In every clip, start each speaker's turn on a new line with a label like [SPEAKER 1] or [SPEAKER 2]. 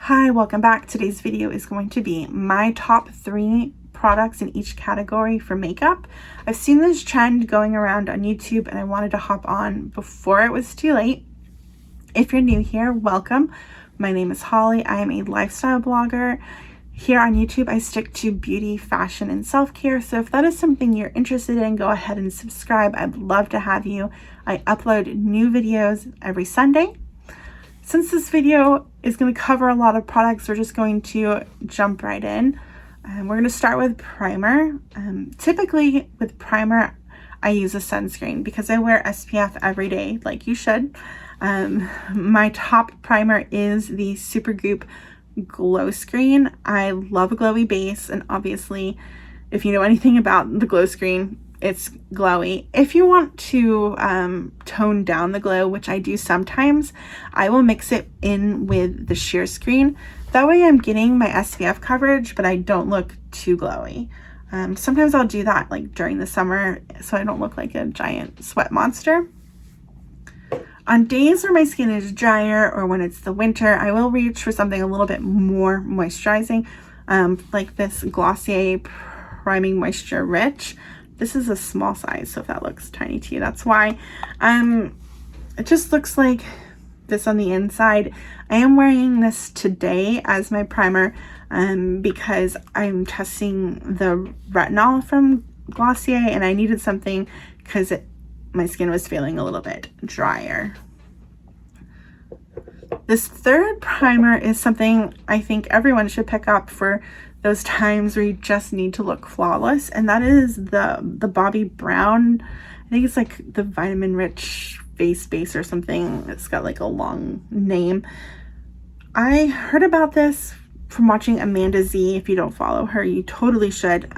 [SPEAKER 1] Hi, welcome back. Today's video is going to be my top 3 products in each category for makeup. I've seen this trend going around on YouTube and I wanted to hop on before it was too late. If you're new here, welcome. My name is Holly. I am a lifestyle blogger. Here on YouTube, I stick to beauty, fashion, and self-care. So if that is something you're interested in, go ahead and subscribe. I'd love to have you. I upload new videos every Sunday. Since this video is going to cover a lot of products, we're just going to jump right in. We're going to start with primer. Typically with primer, I use a sunscreen because I wear SPF every day, like you should. My top primer is the Supergoop Glow Screen. I love a glowy base, and obviously, if you know anything about the glow screen, it's glowy. If you want to tone down the glow, which I do sometimes, I will mix it in with the sheer screen. That way I'm getting my SPF coverage, but I don't look too glowy. Sometimes I'll do that like during the summer so I don't look like a giant sweat monster. On days where my skin is drier or when it's the winter, I will reach for something a little bit more moisturizing, like this Glossier Priming Moisture Rich. This is a small size, so if that looks tiny to you, that's why. It just looks like this on the inside. I am wearing this today as my primer because I'm testing the retinol from Glossier and I needed something because my skin was feeling a little bit drier. This third primer is something I think everyone should pick up for those times where you just need to look flawless, and that is the Bobbi Brown. I think it's like the Vitamin Rich Face Base or something. It's got like a long name. I heard about this from watching Amanda Z. If you don't follow her, you totally should.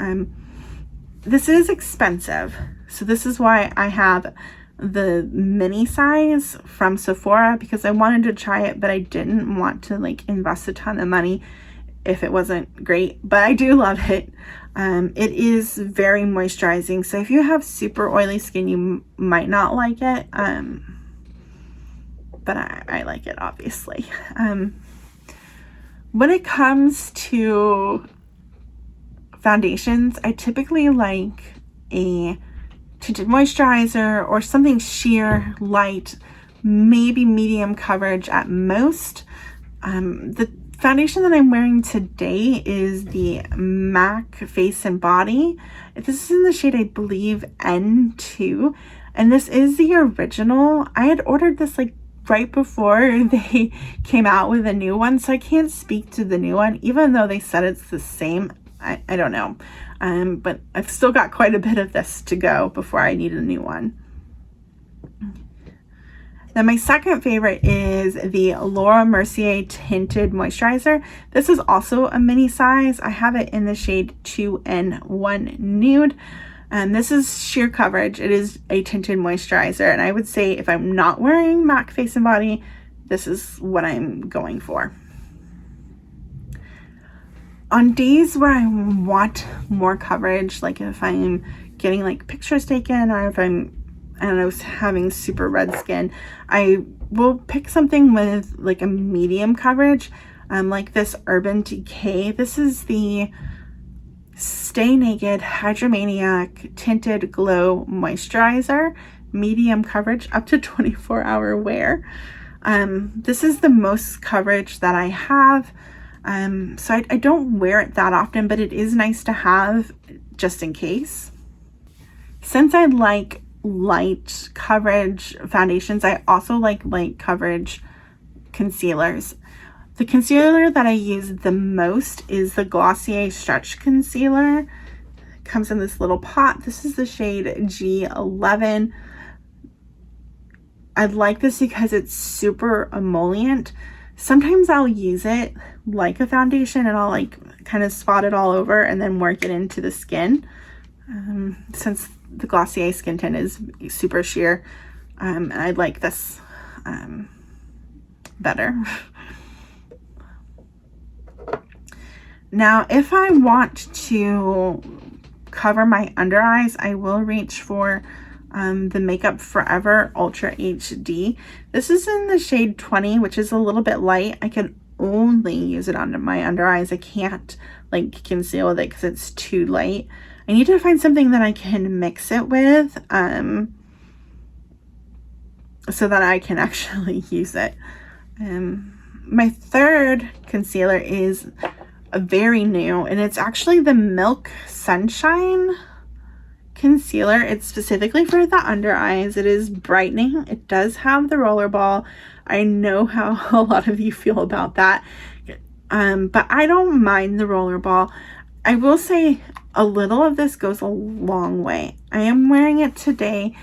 [SPEAKER 1] This is expensive, so this is why I have the mini size from Sephora, because I wanted to try it, but I didn't want to like invest a ton of money if it wasn't great, but I do love it. It is very moisturizing, so if you have super oily skin, you might not like it, but I like it, obviously. When it comes to foundations, I typically like a tinted moisturizer or something sheer, light, maybe medium coverage at most. The foundation that I'm wearing today is the MAC Face and Body. This is in the shade, I believe, N2, and this is the original. I had ordered this like right before they came out with a new one, so I can't speak to the new one, even though they said it's the same. I don't know, but I've still got quite a bit of this to go before I need a new one. Then my second favorite is the Laura Mercier Tinted Moisturizer. This is also a mini size. I have it in the shade 2N1 Nude. And this is sheer coverage. It is a tinted moisturizer. And I would say if I'm not wearing MAC Face and Body, this is what I'm going for. On days where I want more coverage, like if I'm getting like pictures taken or if I was having super red skin, I will pick something with like a medium coverage, like this Urban Decay. This is the Stay Naked Hydromaniac Tinted Glow Moisturizer, medium coverage, up to 24-hour wear. This is the most coverage that I have. So I don't wear it that often, but it is nice to have just in case. Since I like light coverage foundations, I also like light coverage concealers. The concealer that I use the most is the Glossier Stretch Concealer. It comes in this little pot. This is the shade G11. I like this because it's super emollient. Sometimes I'll use it like a foundation and I'll like kind of spot it all over and then work it into the skin. Since the Glossier skin tint is super sheer, and I like this better. Now, if I want to cover my under eyes, I will reach for the Makeup Forever Ultra HD. This is in the shade 20, which is a little bit light. I could only use it on my under eyes. I can't like conceal with it because it's too light. I need to find something that I can mix it with so that I can actually use it. My third concealer is very new, and it's actually the Milk Sunshine concealer. It's specifically for the under eyes. It is brightening. It does have the rollerball. I know how a lot of you feel about that, but I don't mind the rollerball. I will say a little of this goes a long way. I am wearing it today.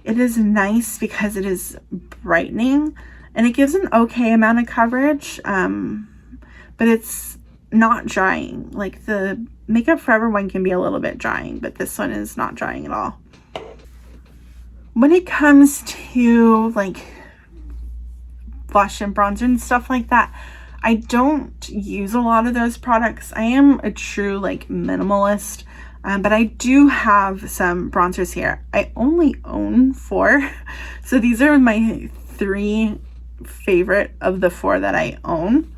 [SPEAKER 1] It is nice because it is brightening and it gives an okay amount of coverage, but it's not drying. Like the Makeup Forever one can be a little bit drying, but this one is not drying at all. When it comes to like blush and bronzer and stuff like that, I don't use a lot of those products. I am a true like minimalist, but I do have some bronzers here. I only own 4, so these are my 3 favorite of the 4 that I own.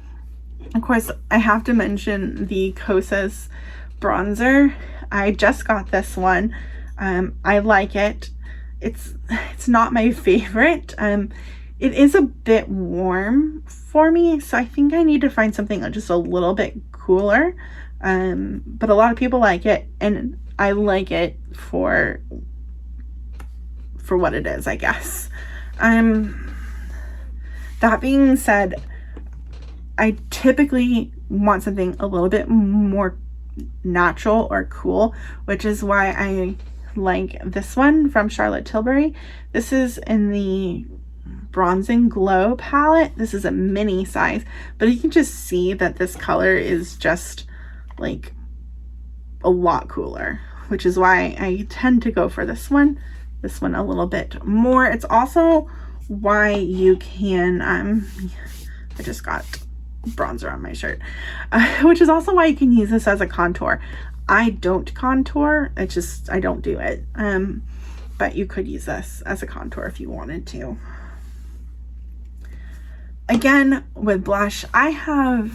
[SPEAKER 1] Of course, I have to mention the Kosas bronzer. I just got this one. I like it. It's not my favorite. It is a bit warm for me, so I think I need to find something just a little bit cooler. But a lot of people like it, and I like it for what it is, I guess. That being said, I typically want something a little bit more natural or cool, which is why I like this one from Charlotte Tilbury. This is in the Bronze and Glow palette. This is a mini size, but you can just see that this color is just like a lot cooler, which is why I tend to go for this one a little bit more. It's also why you can I just got bronzer on my shirt, which is also why you can use this as a contour. I don't contour, it's just I don't do it, but you could use this as a contour if you wanted to. Again, with blush, I have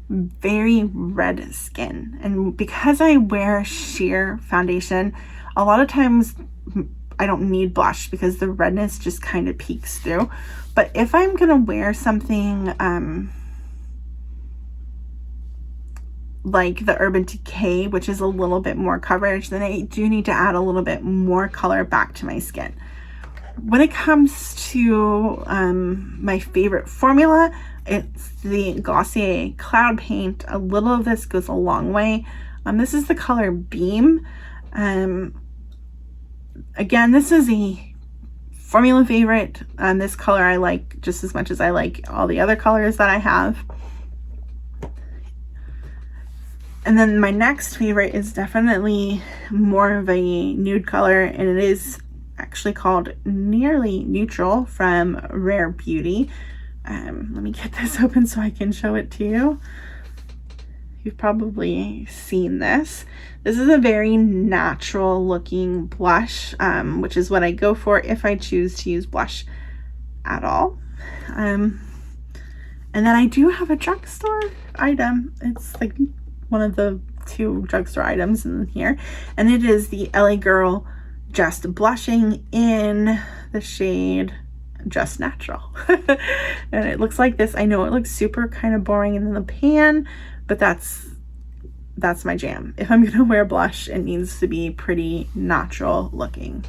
[SPEAKER 1] very red skin, and because I wear sheer foundation, a lot of times I don't need blush because the redness just kind of peeks through. But if I'm gonna wear something like the Urban Decay, which is a little bit more coverage, then I do need to add a little bit more color back to my skin. When it comes to my favorite formula, it's the Glossier Cloud Paint. A little of this goes a long way. This is the color Beam. Again, this is a formula favorite. This color I like just as much as I like all the other colors that I have. And then my next favorite is definitely more of a nude color, and it is actually called Nearly Neutral from Rare Beauty. Let me get this open so I can show it to you. You've probably seen this. This is a very natural looking blush, which is what I go for if I choose to use blush at all. And then I do have a drugstore item. It's like one of the 2 drugstore items in here, and it is the LA Girl Just Blushing in the shade Just Natural. And it looks like this. I know it looks super kind of boring in the pan, but that's my jam. If I'm gonna wear blush, it needs to be pretty natural looking.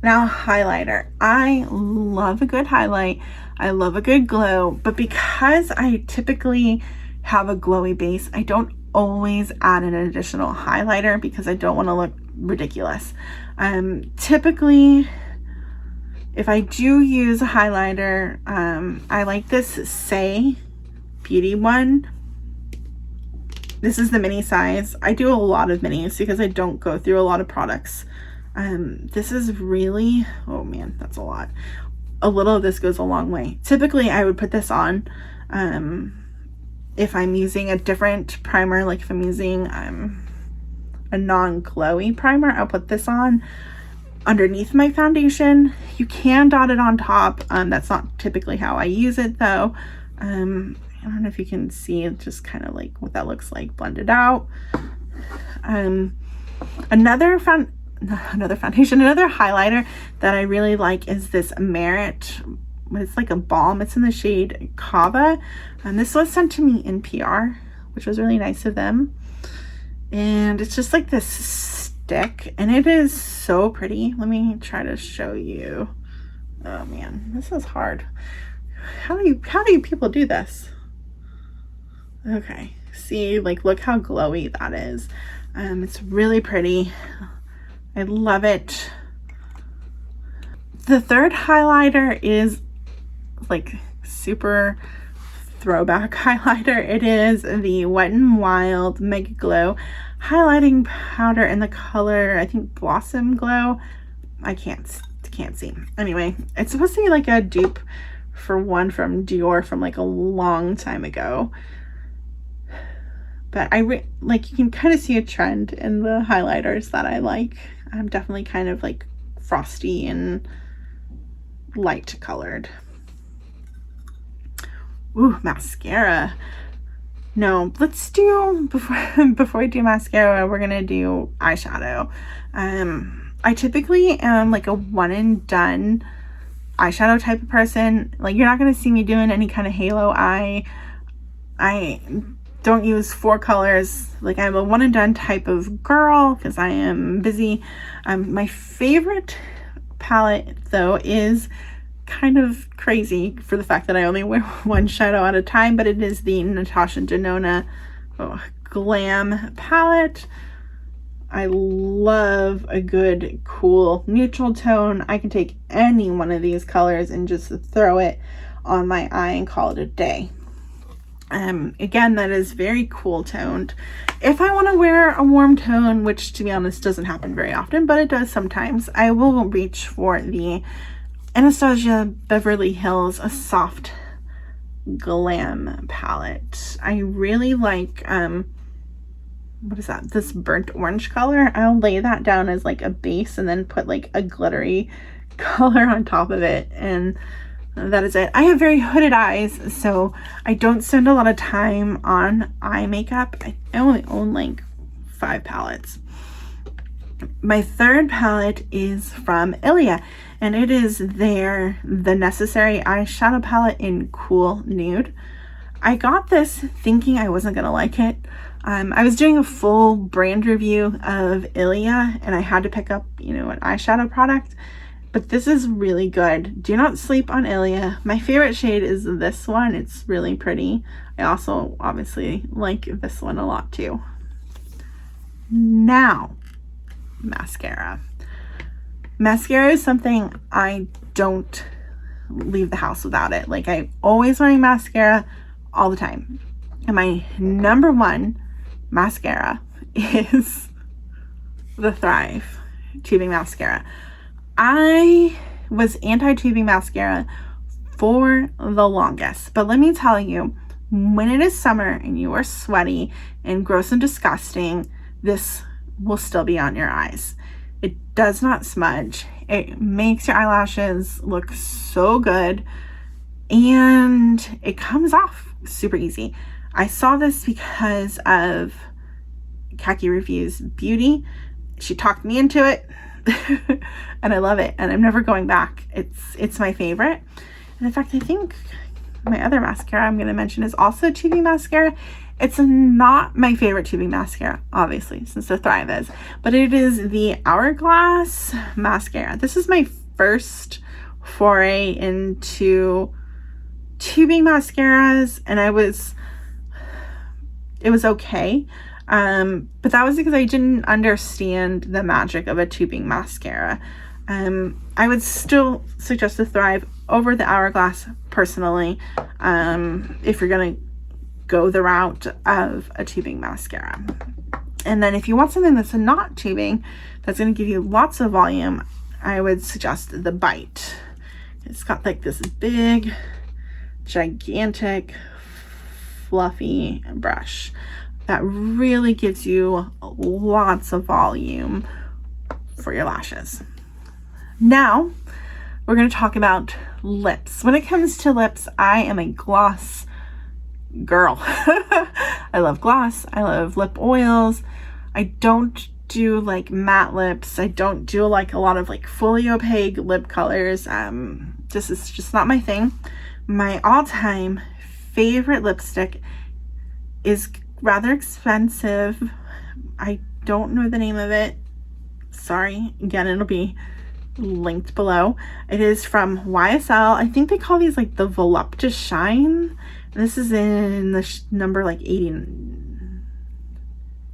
[SPEAKER 1] Now, highlighter. I love a good highlight. I love a good glow, but because I typically have a glowy base, I don't always add an additional highlighter because I don't want to look ridiculous. Typically, if I do use a highlighter, I like this Say Beauty one. This is the mini size. I do a lot of minis because I don't go through a lot of products. This is really, oh man, that's a lot. A little of this goes a long way. Typically, I would put this on if I'm using a different primer, like if I'm using a non-glowy primer, I'll put this on. underneath my foundation. You can dot it on top. That's not typically how I use it though. I don't know if you can see just kind of like what that looks like blended out. Another highlighter that I really like is this Merit. It's like a balm. It's in the shade Kava. And this was sent to me in PR, which was really nice of them. And it's just like this stick, and it is so pretty. Let me try to show you. Oh man, this is hard. How do you people do this? Okay, see, like, look how glowy that is. It's really pretty. I love it. The third highlighter is like super throwback highlighter. It is the Wet n Wild Mega Glow highlighting powder in the color, I think, Blossom Glow. I can't see. Anyway, it's supposed to be like a dupe for one from Dior from like a long time ago. But like, you can kind of see a trend in the highlighters that I like. I'm definitely kind of like frosty and light colored. Ooh, mascara. No, let's do, before we do mascara, we're gonna do eyeshadow. I typically am like a one and done eyeshadow type of person. Like, you're not gonna see me doing any kind of halo eye. I don't use 4 colors. Like, I'm a one and done type of girl because I am busy. My favorite palette though is kind of crazy for the fact that I only wear one shadow at a time, but it is the Natasha Janona Glam palette. I love a good cool neutral tone. I can take any one of these colors and just throw it on my eye and call it a day. Again, that is very cool toned. If I want to wear a warm tone, which to be honest doesn't happen very often, but it does sometimes, I will reach for the Anastasia Beverly Hills a Soft Glam palette. I really like what is that, this burnt orange color. I'll lay that down as like a base and then put like a glittery color on top of it, and that is it. I have very hooded eyes, so I don't spend a lot of time on eye makeup. I only own like 5 palettes. My third palette is from Ilia, and it is the Necessary eyeshadow palette in Cool Nude. I got this thinking I wasn't gonna like it. I was doing a full brand review of Ilia, and I had to pick up, you know, an eyeshadow product, but this is really good. Do not sleep on Ilia. My favorite shade is this one. It's really pretty. I also obviously like this one a lot too. Now, mascara. Mascara is something I don't leave the house without it. Like, I'm always wearing mascara all the time. And my number one mascara is the Thrive tubing mascara. I was anti-tubing mascara for the longest, but let me tell you, when it is summer and you are sweaty and gross and disgusting, this will still be on your eyes. It does not smudge. It makes your eyelashes look so good, and it comes off super easy. I saw this because of Khaki Reviews Beauty. She talked me into it. And I love it, and I'm never going back. It's my favorite. And in fact, I think my other mascara I'm going to mention is also tubing mascara. It's not my favorite tubing mascara, obviously, since the Thrive is, but it is the Hourglass Mascara. This is my first foray into tubing mascaras, and it was okay. But that was because I didn't understand the magic of a tubing mascara. I would still suggest the Thrive over the Hourglass personally, if you're gonna go the route of a tubing mascara. And then if you want something that's not tubing, that's gonna give you lots of volume, I would suggest the Bite. It's got like this big, gigantic, fluffy brush that really gives you lots of volume for your lashes. Now we're going to talk about lips. When it comes to lips, I am a gloss girl. I love gloss. I love lip oils. I don't do like matte lips. I don't do like a lot of like fully opaque lip colors. This is just not my thing. My all-time favorite lipstick is rather expensive. I don't know the name of it. Sorry. Again, it'll be linked below. It is from YSL. I think they call these like the Voluptus Shine. This is in the number like 89.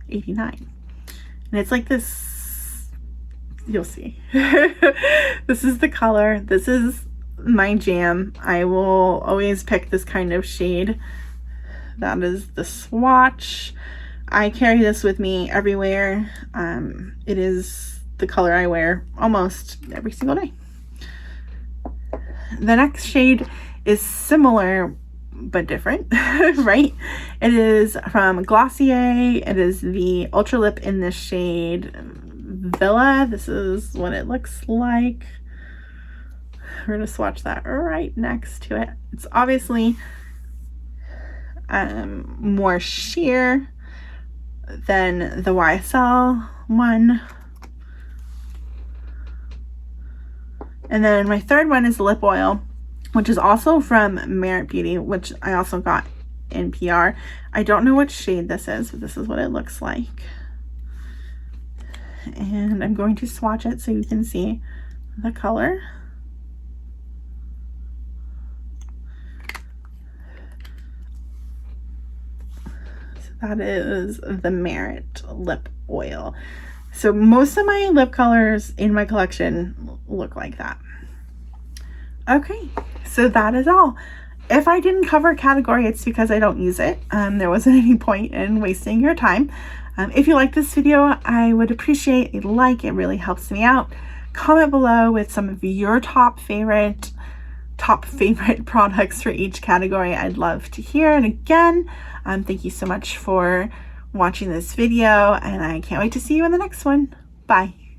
[SPEAKER 1] And it's like this, you'll see. This is the color. This is my jam. I will always pick this kind of shade. That is the swatch. I carry this with me everywhere. It is the color I wear almost every single day. The next shade is similar but different, right? It is from Glossier. It is the Ultra Lip in the shade Villa. This is what it looks like. We're gonna swatch that right next to it. It's obviously more sheer than the YSL one. And then my third one is the lip oil, which is also from Merit Beauty, which I also got in PR. I don't know what shade this is, but this is what it looks like. And I'm going to swatch it so you can see the color. So that is the Merit lip oil. So most of my lip colors in my collection look like that. Okay, so that is all. If I didn't cover a category, it's because I don't use it. There wasn't any point in wasting your time. If you like this video, I would appreciate a like. It really helps me out. Comment below with some of your top favorite products for each category. I'd love to hear. And again, thank you so much for watching this video, and I can't wait to see you in the next one. Bye.